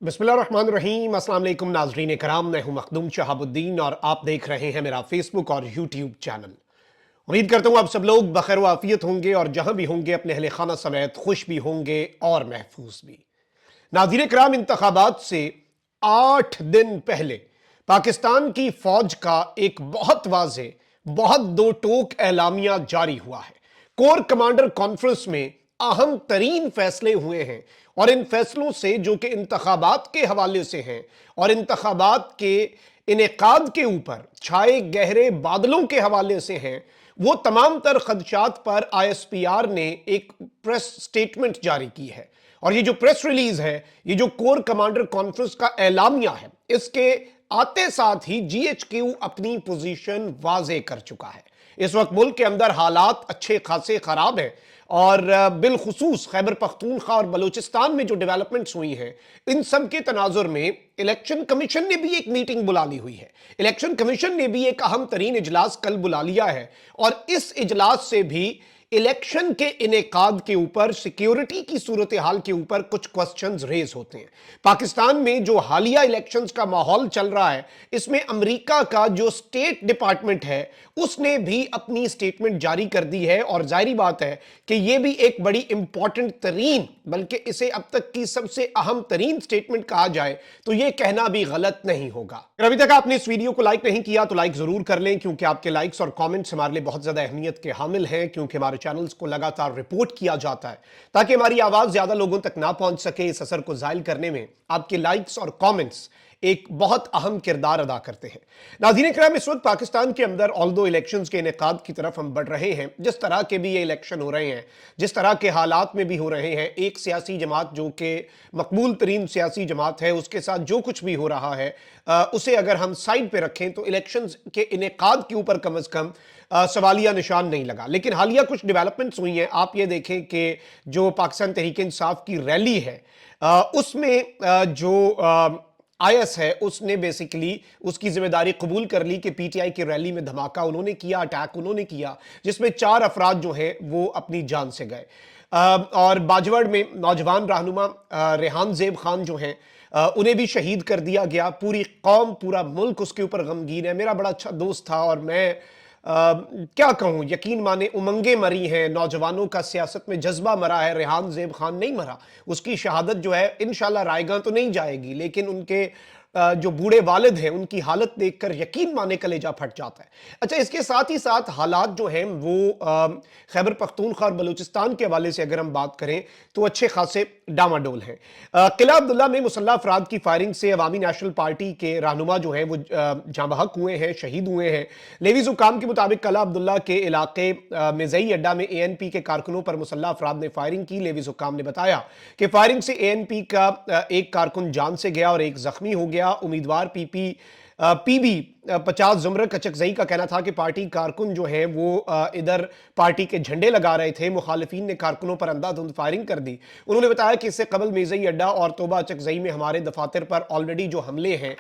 बिस्मिल्लाहिर्रहमानिर्रहीम। अस्सलाम वालेकुम नाज़रीन कराम, मैं हूं मखदूम शहाबुद्दीन और आप देख रहे हैं मेरा फेसबुक और यूट्यूब चैनल। उम्मीद करता हूं आप सब लोग बखैर व आफियत होंगे और जहां भी होंगे अपने अहले खाना समेत खुश भी होंगे और महफूज भी। नाज़रीन कराम, इंतखाबात से 8 दिन पहले पाकिस्तान की फौज का एक बहुत वाज़े, बहुत दो टोक एलामिया जारी हुआ है। कोर कमांडर कॉन्फ्रेंस में अहम तरीन फैसले हुए हैं और इन फैसलों से, जो कि इंतखाबात के हवाले से हैं और इंतखाबात के इनेकाद के ऊपर छाए गहरे बादलों के हवाले से हैं, वो तमाम तर खदशात पर ISPR ने एक प्रेस स्टेटमेंट जारी की है। और ये जो प्रेस रिलीज है, ये जो कोर कमांडर कॉन्फ्रेंस का एलामिया है, इसके आते साथ ही GHQ अपनी पोजीशन वाजे कर चुका है। इस वक्त मुल्क के अंदर हालात अच्छे खासे खराब हैं और बिलखुसूस खैबर पख्तूनख्वा और बलूचिस्तान में जो डेवलपमेंट्स हुई हैं, इन सब के तनाजुर में इलेक्शन कमीशन ने भी एक मीटिंग बुला ली हुई है। इलेक्शन कमीशन ने भी एक अहम तरीन इजलास कल बुला लिया है और इस इजलास से भी इलेक्शन के इनेकाद के ऊपर, सिक्योरिटी की सूरत हाल के ऊपर कुछ क्वेश्चंस रेज होते हैं। पाकिस्तान में जो हालिया इलेक्शंस का माहौल चल रहा है, इसमें अमेरिका का जो स्टेट डिपार्टमेंट है उसने भी अपनी स्टेटमेंट जारी कर दी है और जाहिर बात है कि यह भी एक बड़ी इंपॉर्टेंट तरीन, बल्कि इसे अब तक की सबसे अहम तरीन स्टेटमेंट कहा जाए तो यह कहना भी गलत नहीं होगा। अगर अभी तक आपने इस वीडियो को लाइक नहीं किया तो लाइक जरूर कर लें, क्योंकि आपके लाइक्स और कमेंट्स हमारे लिए बहुत ज्यादा अहमियत के हामिल हैं, क्योंकि हमारे चैनल्स को लगातार रिपोर्ट किया जाता है ताकि हमारी आवाज ज्यादा लोगों तक ना पहुंच सके। इस असर को जाहिल करने में आपके लाइक्स और कमेंट्स एक बहुत अहम किरदार अदा करते हैं। नाज़रीन किराम, इस वक्त पाकिस्तान के अंदर ऑल्दो इलेक्शंस के इनेकाद की तरफ हम बढ़ रहे हैं, जिस तरह के भी ये इलेक्शन हो रहे हैं, जिस तरह के हालात में भी हो रहे हैं, एक सियासी जमात जो कि मकबूल तरीन सियासी जमात है, उसके साथ जो कुछ भी हो रहा है उसे अगर हम साइड पे रखें तो इलेक्शंस के इनेकाद के ऊपर कम अज कम सवालिया निशान नहीं लगा। लेकिन हालिया कुछ डेवलपमेंट्स हुई हैं। आप ये देखें कि जो पाकिस्तान तहरीक इंसाफ की रैली है उसमें जो IS है उसने बेसिकली उसकी जिम्मेदारी कबूल कर ली कि PTI की रैली में धमाका उन्होंने किया, अटैक उन्होंने किया, जिसमें 4 अफराद जो हैं वो अपनी जान से गए। और बाजवड़ में नौजवान रहनुमा रेहान ज़ेब खान जो हैं उन्हें भी शहीद कर दिया गया। पूरी कौम, पूरा मुल्क उसके ऊपर गमगीन है। मेरा बड़ा अच्छा दोस्त था और मैं क्या कहूं, यकीन माने उमंगे मरी हैं, नौजवानों का सियासत में जज्बा मरा है। रेहान ज़ेब खान नहीं मरा, उसकी शहादत जो है इंशाल्लाह रायगां तो नहीं जाएगी, लेकिन उनके जो बूढ़े वालिद हैं उनकी हालत देखकर यकीन माने कलेजा फट जाता है। अच्छा, इसके साथ ही साथ हालात जो हैं वो खैबर पख्तूनख्वा और बलूचिस्तान के हवाले से अगर हम बात करें तो अच्छे खासे डामाडोल हैं। किला अब्दुल्ला में मुसल्लह अफराद की फायरिंग से अवामी नेशनल पार्टी के रहनुमा जो हैं वो जाँ बहक हुए हैं, शहीद हुए हैं। लेवीज़ हुकाम के मुताबिक किला अब्दुल्ला के इलाके में जई अड्डा में ANP के कारकुनों पर मुसल्लह अफराद ने फायरिंग की। लेवीज़ हुकाम ने बताया कि फायरिंग से ANP का एक कारकुन जान से गया और एक जख्मी हो गया। उम्मीदवार PB 50 जुमरक कचकजई का कहना था कि पार्टी कारकुन जो है वो इधर पार्टी के झंडे लगा रहे थे। मुखालिफिन ने कारकुनों पर अंधाधुंध फायरिंग कर दी। उन्होंने बताया कि इससे कबल मेजई अड्डा और तोबा चकजई में हमारे दफातर पर ऑलरेडी जो हमले हैं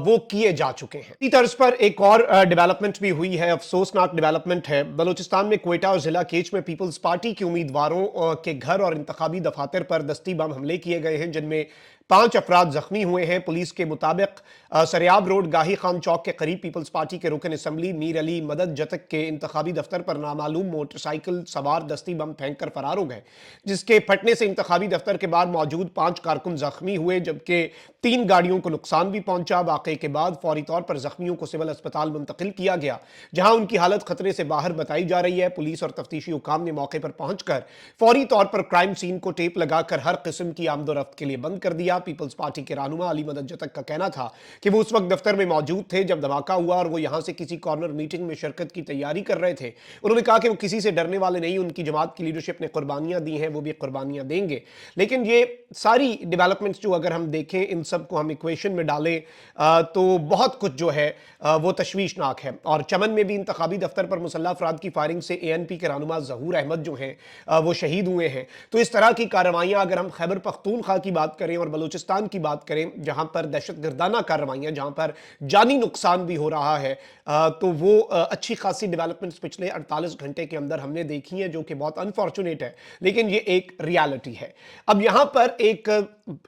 वो किए जा चुके हैं। इसी तर्ज पर एक और डेवलपमेंट भी हुई है, अफसोसनाक डेवलपमेंट है। बलूचिस्तान में क्वेटा और जिला केच में पीपल्स पार्टी के उम्मीदवारों के घर और इंतखाबी दफातर पर दस्ती बम हमले किए गए हैं, जिनमें 5 अफराद जख्मी हुए हैं। पुलिस के मुताबिक सरियाब रोड गाही खान चौक के करीब पीपल्स पार्टी के रुकन असम्बली मीर अली मदद जतक के इंतखाबी दफ्तर पर नामालूम मोटरसाइकिल सवार दस्ती बम फेंक कर फरार हो गए, जिसके फटने से इंतखाबी दफ्तर के बाद मौजूद 5 कारकुन जख्मी हुए, जबकि 3 गाड़ियों को नुकसान भी पहुंचा। वाकई के बाद फौरी तौर पर जख्मियों को सिविल अस्पताल मुंतकिल किया गया, जहां उनकी हालत खतरे से बाहर बताई जा रही है। पुलिस और तफ्तीशी हुकाम ने मौके पर पहुंचकर फौरी तौर पर क्राइम सीन को टेप लगाकर हर किस्म की आमदोरफ्त के लिए बंद कर दिया। पीपल्स पार्टी के रहनुमा अली मदद जतक का कहना था कि वो उस वक्त दफ्तर में मौजूद थे जब धमाका हुआ और वो यहां से किसी कॉर्नर मीटिंग में शिरकत की तैयारी कर रहे थे। उन्होंने कहा कि वो किसी से डरने वाले नहीं, उनकी जमात की लीडरशिप ने कुर्बानियां दी हैं, वो भी कुर्बानियां देंगे। लेकिन ये सारी डेवलपमेंट्स जो अगर हम देखें, इन सब को हम इक्वेशन में डालें तो बहुत कुछ जो है वो तशवीशनाक है। और चमन में भी इंतखाबी दफ्तर पर मुसल्लह अफराद की फायरिंग से ANP के रहनुमा ज़हूर अहमद जो हैं वो शहीद हुए हैं। तो इस तरह की कार्रवाइयां अगर हम खैबर पख्तूनख्वा की बात करें और बलूचिस्तान की बात करें, जहां पर दहशत गर्दाना कार्रवाइयां, जहां पर जानी नुकसान بھی ہو رہا ہے تو وہ اچھی خاصی ڈیولپمنٹس پچھلے 48 گھنٹے کے اندر ہم نے دیکھی ہیں جو کہ بہت انفارچونیٹ ہے، لیکن یہ ایک ریالٹی ہے۔ اب یہاں پر ایک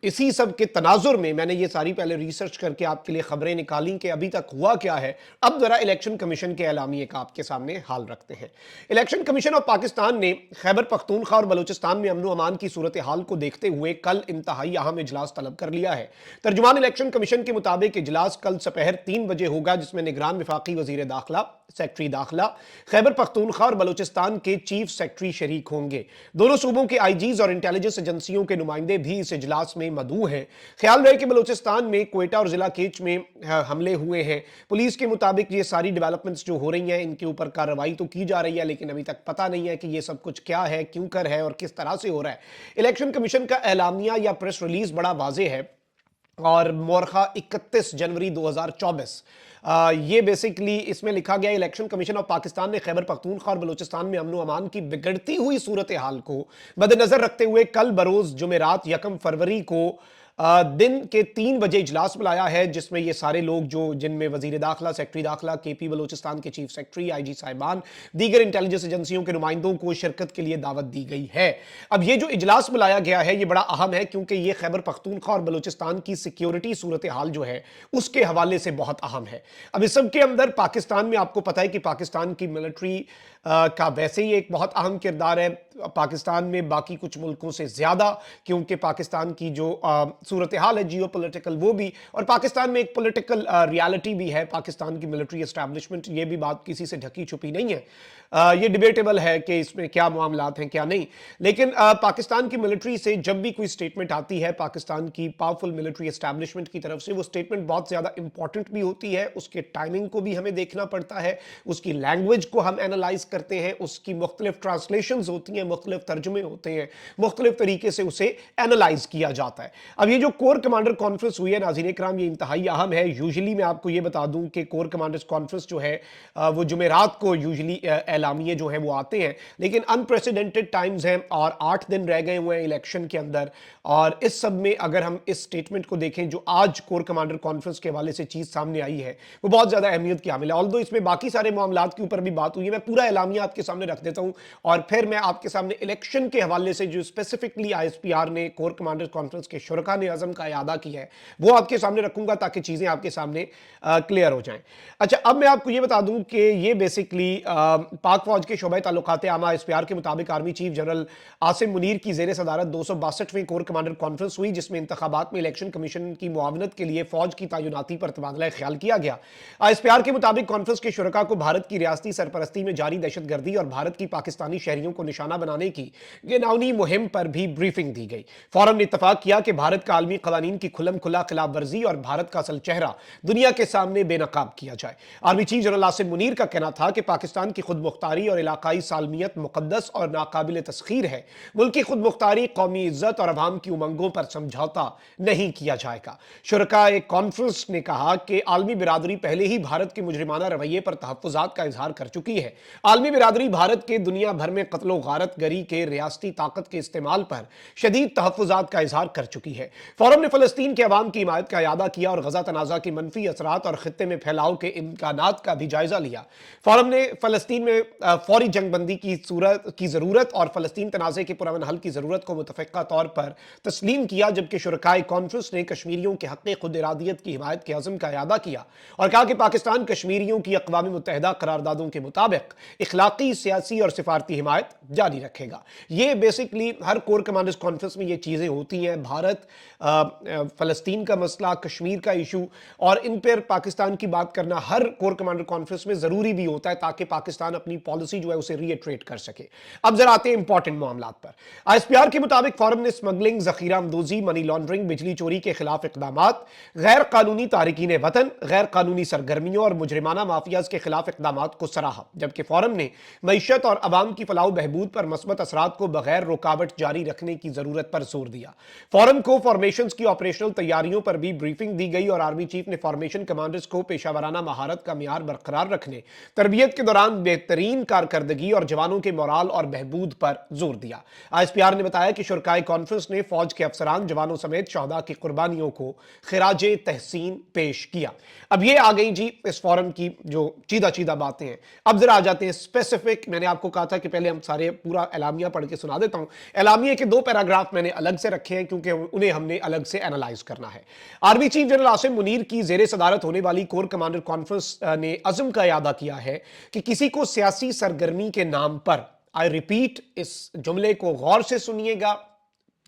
اسی سب کے تناظر میں میں نے یہ ساری پہلے ریسرچ کر کے آپ کے لیے خبریں نکالیں کہ ابھی تک ہوا کیا ہے۔ اب ذرا الیکشن کمیشن کے اعلامیے کا آپ کے سامنے حال رکھتے ہیں۔ الیکشن کمیشن آف پاکستان نے خیبر پختونخوا اور بلوچستان میں امن و امان کی صورتحال کو دیکھتے ہوئے کل انتہائی اہم اجلاس طلب کر لیا ہے۔ ترجمان الیکشن کمیشن کے مطابق اجلاس کل سپہر 3 بجے ہوگا، جس میں نگران وفاقی وزیر داخلہ، سیکرٹری داخلہ، خیبر پختونخوا اور بلوچستان کے چیف سیکرٹری شریک ہوں گے۔ دونوں صوبوں کے آئی جیز اور انٹیلیجنس ایجنسیوں کے نمائندے بھی اس اجلاس میں مدعو ہیں۔ خیال رہے کہ بلوچستان میں کوئٹہ اور ضلع کیچ میں حملے ہوئے ہیں۔ پولیس کے مطابق یہ ساری ڈیولپمنٹس جو ہو رہی ہیں ان کے اوپر کارروائی تو کی جا رہی ہے، لیکن ابھی تک پتہ نہیں ہے کہ یہ سب کچھ کیا ہے، کیوں کر ہے اور کس طرح سے ہو رہا ہے۔ الیکشن کمیشن کا اعلامیہ یا پریس ریلیز بڑا واضح ہے اور مورخہ 31 جنوری 2024 یہ بیسیکلی اس میں لکھا گیا، الیکشن کمیشن آف پاکستان نے خیبر پختونخوا اور بلوچستان میں امن و امان کی بگڑتی ہوئی صورتحال کو مد نظر رکھتے ہوئے کل بروز جمعرات 1 فروری کو دن کے 3 بجے اجلاس بلایا ہے، جس میں یہ سارے لوگ جن میں وزیر داخلہ، سیکرٹری داخلہ، کے پی بلوچستان کے چیف سیکرٹری، آئی جی صاحبان، دیگر انٹیلیجنس ایجنسیوں کے نمائندوں کو شرکت کے لیے دعوت دی گئی ہے۔ اب یہ جو اجلاس بلایا گیا ہے یہ بڑا اہم ہے، کیونکہ یہ خیبر پختونخوا اور بلوچستان کی سیکیورٹی صورتحال جو ہے اس کے حوالے سے بہت اہم ہے۔ اب اس سب کے اندر پاکستان میں آپ کو پتہ ہے کہ پاکستان کی ملٹری کا ویسے ہی ایک بہت اہم کردار ہے پاکستان میں باقی کچھ ملکوں سے زیادہ، کیونکہ پاکستان کی جو صورتحال ہے جیو پولیٹیکل وہ بھی، اور پاکستان میں ایک پولیٹیکل ریالٹی بھی ہے پاکستان کی ملٹری اسٹیبلشمنٹ، یہ بھی بات کسی سے ڈھکی چھپی نہیں ہے۔ یہ ڈیبیٹیبل ہے کہ اس میں کیا معاملات ہیں کیا نہیں، لیکن پاکستان کی ملٹری سے جب بھی کوئی سٹیٹمنٹ آتی ہے پاکستان کی پاورفل ملٹری اسٹیبلشمنٹ کی طرف سے، وہ سٹیٹمنٹ بہت زیادہ امپورٹنٹ بھی ہوتی ہے، اس کے ٹائمنگ کو بھی ہمیں دیکھنا پڑتا ہے، اس کی لینگویج کو ہم اینالائز کرتے ہیں، اس کی مختلف ٹرانسلیشنز ہوتی ہیں، مختلف ترجمے ہوتے ہیں، مختلف طریقے سے اسے اینالائز کیا جاتا ہے۔ اب یہ جو کور کمانڈر کانفرنس ہوئی ہے ناظرین اکرام، یہ انتہائی اہم ہے۔ یوزلی میں آپ کو یہ بتا دوں کہ کور کمانڈرز کانفرنس جو ہے وہ جمعرات کو یوزلی اعلامیے جو ہیں وہ آتے ہیں، لیکن انپریسیڈنٹڈ ٹائمز ہیں اور 8 دن رہ گئے ہوئے ہیں الیکشن کے اندر، اور اس سب میں اگر ہم اس سٹیٹمنٹ کو دیکھیں جو آج کور کمانڈر کانفرنس کے حوالے سے چیز سامنے آئی ہے وہ بہت زیادہ اہمیت کی حامل ہے۔ آلدو اس میں باقی سارے معاملات کے اوپر بھی بات ہوئی ہے، میں پورا اعلامیہ آپ کے سامنے رکھ دیتا ہوں اور پھر میں آپ کے سامنے الیکشن کے حوالے سے جو specifically I S P R نے کور کمانڈر کانفرنس کے شرکاء نے عزم کا اعادہ کیا ہے وہ آپ کے سامنے رکھوں گا تاکہ چیزیں آپ کے سامنے کلیئر ہو جائیں۔ اچھا، اب میں آپ کو یہ بتا دوں کہ یہ بیسیکلی پاک فوج کے شعبہ تعلقات عامہ ایس پی آر کے مطابق army chief general Asim Munir کی زیر صدارت 262ویں کور کمانڈر کانفرنس ہوئی، جس میں انتخابات میں الیکشن کمیشن کی معاونت کے لیے فوج کی تعیناتی پر تبادلہ خیال کیا گیا۔ آئی ایس پی آر کے مطابق کانفرنس کے شرکاء کو بھارت کی ریاستی سرپرستی میں جاری دہشت گردی اور بھارت کی پاکستانی شہریوں کو نشانہ بنانے کی گناؤنی مہم پر بھی بریفنگ دی گئی۔ فورم نے اتفاق کیا کہ بھارت کا عالمی قوانین کی کھلم کھلا خلاف ورزی اور بھارت کا اصل چہرہ دنیا کے سامنے بے نقاب کیا جائے۔ Army chief general Asim Munir کا کہنا تھا کہ پاکستان کی خود مختاری اور علاقائی سالمیت مقدس اور ناقابل تسخیر ہے۔ ملکی خود مختاری، قومی عزت اور عوام کی امنگوں پر سمجھوتا نہیں کیا جائے گا۔ شرکاء کانفرنس نے کہا کہ عالمی برادری پہلے ہی بھارت کے مجرمانہ رویے پر تحفظات کا اظہار کر چکی ہے۔ عالمی برادری بھارت کے دنیا بھر میں قتل و غارت گری کے ریاستی طاقت کے استعمال پر شدید تحفظات کا اظہار کر چکی ہے۔ فورم نے فلسطین کے عوام کی حمایت کا اعادہ کیا اور غزہ تنازع کے منفی اثرات اور خطے میں پھیلاؤ کے امکانات کا بھی جائزہ لیا۔ فورم نے فلسطین میں فوری جنگ بندی کی ضرورت اور فلسطین تنازع کے پرامن حل کی ضرورت کو متفقہ طور پر تسلیم کیا، جبکہ شرکائے کانفرنس نے کشمیریوں کے حق خود ارادیت کی حمایت کے عزم کا اعادہ کیا اور کہا کہ پاکستان کشمیریوں کی اقوام متحدہ قراردادوں کے مطابق اخلاقی، سیاسی اور سفارتی حمایت جاری رکھے گا۔ یہ بیسکلی ہر کور کمانڈرز کانفرنس میں یہ چیزیں ہوتی ہیں، بھارت، فلسطین کا مسئلہ، کشمیر کا ایشو، اور ان پر پاکستان کی بات کرنا ہر کور کمانڈر کانفرنس میں ضروری بھی ہوتا ہے تاکہ پاکستان اپنی پالیسی جو ہے اسے ری ایٹریٹ کر سکے۔ اب ذرا آتے ہیں امپورٹنٹ معاملات پر۔ آئی ایس پی آر کے مطابق فورم نے اسمگلنگ، ذخیرہ اندوزی، منی لانڈرنگ، بجلی چوری کے خلاف اقدامات، غیر قانونی تارکین وطن، غیر قانونی سرگرمیوں اور مجرمانہ مافیاز کے خلاف اقدامات کو سراہا، جبکہ فورم نے معیشت اور عوام کی فلاح و بہبود پر मस्बत असरात को बगैर रुकावट जारी रखने की जरूरत पर जोर दिया। फौरन को फॉर्मेशंस की ऑपरेशनल तैयारियों पर भी ब्रीफिंग दी गई और आर्मी चीफ ने फॉर्मेशन कमांडर्स को पेशावराना महारत का मियार बरकरार रखने, तरबियत के दौरान बेहतरीन कारकर्दगी और जवानों के मोराल और बहबूद पर जोर दिया। ISPR ने बताया कि शुरकाए कॉन्फ्रेंस ने फौज के अफसरान, जवानों समेत शहदा की कुर्बानियों को खिराजे तहसीन पेश किया। अब ये आ गई जी इस फोरम की जो चीदा चीदा बातें हैं। अब जरा आ जाते हैं स्पेसिफिक। मैंने आपको कहा था कि पहले हम सारे पूरा एलामिया पढ़ के सुना देता हूं। एलामिया के 2 पैराग्राफ मैंने अलग से रखे हैं क्योंकि उन्हें हमने अलग से एनालाइज करना है। Army chief general Asim Munir की जेर सदारत होने वाली कोर कमांडर कॉन्फ्रेंस ने अज़म का इयादा किया है कि किसी को सियासी सरगर्मी के नाम पर, आई रिपीट, इस जुमले को गौर से सुनिएगा,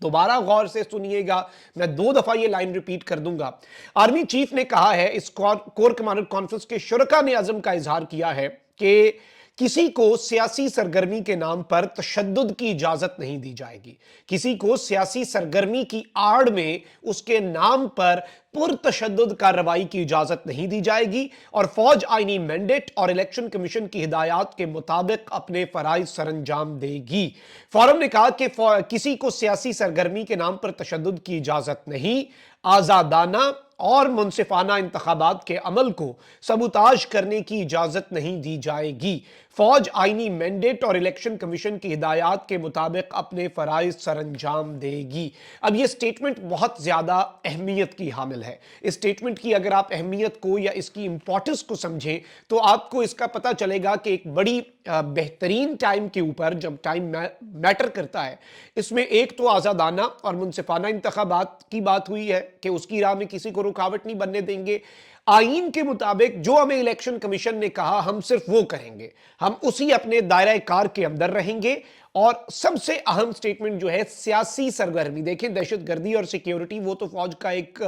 दोबारा गौर से सुनिएगा, मैं 2 दफा ये लाइन रिपीट कर दूंगा। आर्मी चीफ ने कहा है, इस कोर कमांडर कॉन्फ्रेंस के शुरका ने अज़म का इजहार किया है कि किसी को सियासी सरगर्मी के नाम पर तशद्दुद की इजाजत नहीं दी जाएगी। किसी को सियासी सरगर्मी की आड़ में उसके नाम पर पुरतशद्दुद कार्रवाई की इजाजत नहीं दी जाएगी और फौज आईनी मैंडेट और इलेक्शन कमीशन की हिदायत के मुताबिक अपने फराइज सरंजाम देगी। फोरम ने कहा कि किसी को सियासी सरगर्मी के नाम पर तशद्दुद की इजाजत नहीं, आजादाना और मुनसिफाना इंतखाबात के अमल को सबूताज करने की इजाजत नहीं दी जाएगी। फौज आईनी मैंडेट और इलेक्शन कमीशन की हिदायत के मुताबिक अपने फराइज सरंजाम देगी। अब यह स्टेटमेंट बहुत ज्यादा अहमियत की हामिल है। इस स्टेटमेंट की अगर आप अहमियत को या इसकी इंपॉर्टेंस को समझें तो आपको इसका पता चलेगा कि एक बड़ी बेहतरीन टाइम के ऊपर, जब टाइम मैटर करता है, इसमें एक तो आजादाना और मुनसिफाना इंतखाबात की बात हुई है कि उसकी राह में किसी को रुकावट नहीं बनने देंगे। आईन के मुताबिक जो हमें इलेक्शन कमीशन ने कहा हम सिर्फ वो करेंगे, हम उसी अपने दायरा कार के अंदर रहेंगे। और सबसे अहम स्टेटमेंट जो है सियासी सरगर्मी, देखें दहशतगर्दी और सिक्योरिटी वो तो फौज का एक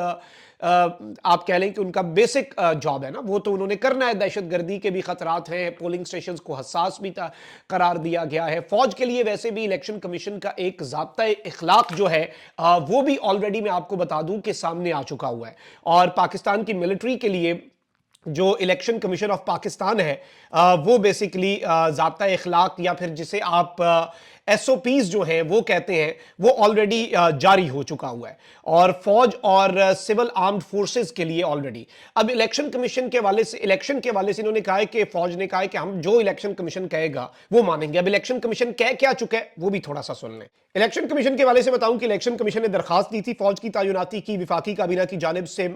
आप कह लें कि उनका बेसिक जॉब है ना, वो तो उन्होंने करना है। दहशतगर्दी के भी खतरात हैं, पोलिंग स्टेशंस को हसास भी करार दिया गया है। फौज के लिए वैसे भी इलेक्शन कमीशन का एक ज़ाब्ता इखलाक जो है वो भी ऑलरेडी मैं आपको बता दूं कि सामने आ चुका हुआ है। और पाकिस्तान की मिलिट्री के लिए जो इलेक्शन कमीशन ऑफ पाकिस्तान है वो बेसिकली ज़ाब्ता इखलाक या फिर जिसे आप SOPs जो हैं वो कहते हैं, वो ऑलरेडी जारी हो चुका हुआ है और फौज और सिविल आर्म्ड फोर्सेस के लिए ऑलरेडी। अब इलेक्शन कमीशन के हवाले से, इलेक्शन के हवाले से इन्होंने कहा है कि फौज ने कहा है कि हम जो इलेक्शन कमीशन कहेगा वो मानेंगे। अब इलेक्शन कमीशन कह क्या चुका है वो भी थोड़ा सा सुन लें। इलेक्शन कमीशन के हवाले से बताऊं कि इलेक्शन कमीशन ने दरखास्त दी थी फौज की तैनाती की विफाकी काबीना की जानिब से।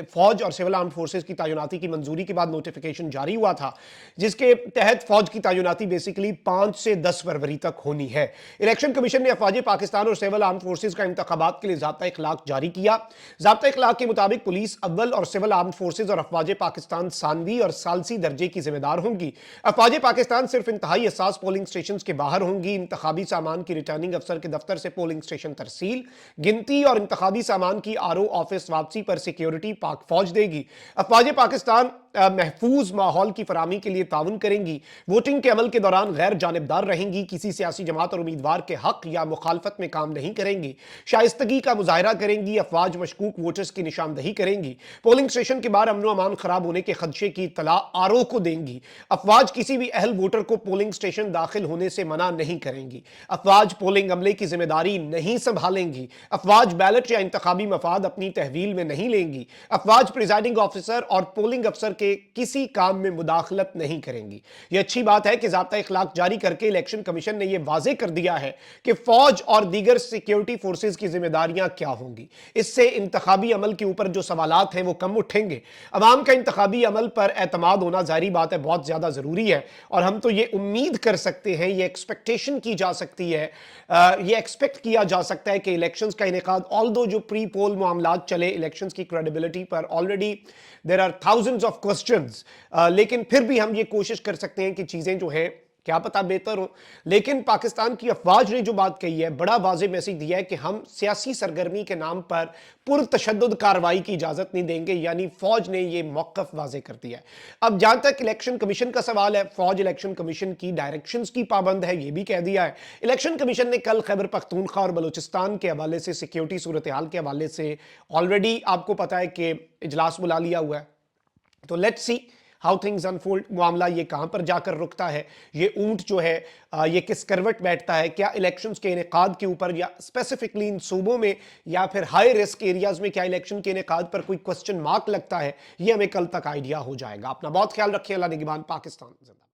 फौज और सिविल आर्म्ड फोर्सेस की तैनाती की मंजूरी के बाद नोटिफिकेशन जारी हुआ था जिसके तहत फौज की तैनाती बेसिकली 5 से 10 फरवरी तक होनी है। इलेक्शन कमीशन ने अफवाज पाकिस्तान और सिविल आर्म्ड फोर्सेस का इंतखाबात के लिए ज़ाब्ता इखलाक जारी किया। ज़ाब्ता इखलाक के मुताबिक पुलिस अव्वल और सिविल आर्म्ड फोर्सेस और अफवाज पाकिस्तान सानवी और सालसी दर्जे की जिम्मेदार होंगी। अफवाज पाकिस्तान सिर्फ इंतहाई हसास पोलिंग स्टेशन के बाहर होंगी। इंतखाबी सामान की रिटर्निंग अफसर के दफ्तर से पोलिंग स्टेशन तरसील, गिनती और इंतखाबी सामान की RO ऑफिस वापसी पर सिक्योरिटी पाक फौज देगी। अफवाज पाकिस्तान महफूज माहौल की फराहमी के लिए ताउन करेंगी। वोटिंग के अमल के दौरान गैर जानिबदार रहेंगी। किसी सियासी जमात और उम्मीदवार के हक या मुखालफत में काम नहीं करेंगी। शाइस्तगी का मुजाहरा करेंगी। अफवाज मशकूक वोटर्स की निशानदही करेंगी। पोलिंग स्टेशन के बाहर अमन अमान खराब होने के खदशे की इत्तला RO को देंगी। अफवाज किसी भी अहल वोटर को पोलिंग स्टेशन दाखिल होने से मना नहीं करेंगी। अफवाज पोलिंग अमले की जिम्मेदारी नहीं संभालेंगी। अफवाज बैलेट या इंतखाबी मफाद अपनी तहवील में नहीं लेंगी। अफवाज प्रिजाइडिंग ऑफिसर और पोलिंग अफसर के किसी काम में मुदाखलत नहीं करेंगी। यह अच्छी बात है कि ज़ाब्ता इखलाक जारी करके इलेक्शन कमीशन ने यह वाज़ेह कर दिया है कि फौज और दीगर सिक्योरिटी फोर्सेस की जिम्मेदारियां क्या होंगी। इससे इंतखाबी अमल के ऊपर जो सवालात हैं वो कम उठेंगे। अवाम का इंतखाबी अमल पर एतमाद होना जाहिर बात है बहुत ज्यादा जरूरी है और हम तो ये उम्मीद कर सकते हैं, ये एक्सपेक्टेशन की जा सकती है, ये एक्सपेक्ट किया जा सकता है कि इलेक्शंस का इनेकाद, ऑल्दो जो प्री पोल मामलात चले इलेक्शंस की क्रेडिबिलिटी पर, already there are thousands of questions, लेकिन फिर भी हम ये कोशिश कर सकते हैं कि चीजें जो हैं क्या पता बेहतर हो। लेकिन पाकिस्तान की अफवाज ने जो बात कही है, बड़ा वाज़ेह मैसेज दिया है कि हम सियासी सरगर्मी के नाम पर पुरतशद्दुद कार्रवाई की इजाजत नहीं देंगे, यानी फौज ने यह मौक़िफ़ वाज़ेह कर दिया है। अब जहां तक इलेक्शन कमीशन का सवाल है, फौज इलेक्शन कमीशन की डायरेक्शंस की पाबंद है, यह भी कह दिया है। इलेक्शन कमीशन ने कल खैबर पख्तूनख्वा और बलूचिस्तान के हवाले से, सिक्योरिटी सूरत हाल के हवाले से ऑलरेडी आपको पता है कि इजलास बुला लिया हुआ है। तो let's see how things unfold, मामला ये कहाँ पर जाकर रुकता है, ये ऊंट जो है ये किस करवट बैठता है, क्या इलेक्शंस के इनेकाद के ऊपर या स्पेसिफिकली इन सूबों में या फिर हाई रिस्क एरियाज में क्या इलेक्शन के इनेकाद पर कोई क्वेश्चन मार्क लगता है, ये हमें कल तक आइडिया हो जाएगा। अपना बहुत ख्याल रखिए। अल्लाह निगहबान। पाकिस्तान जिंदाबाद।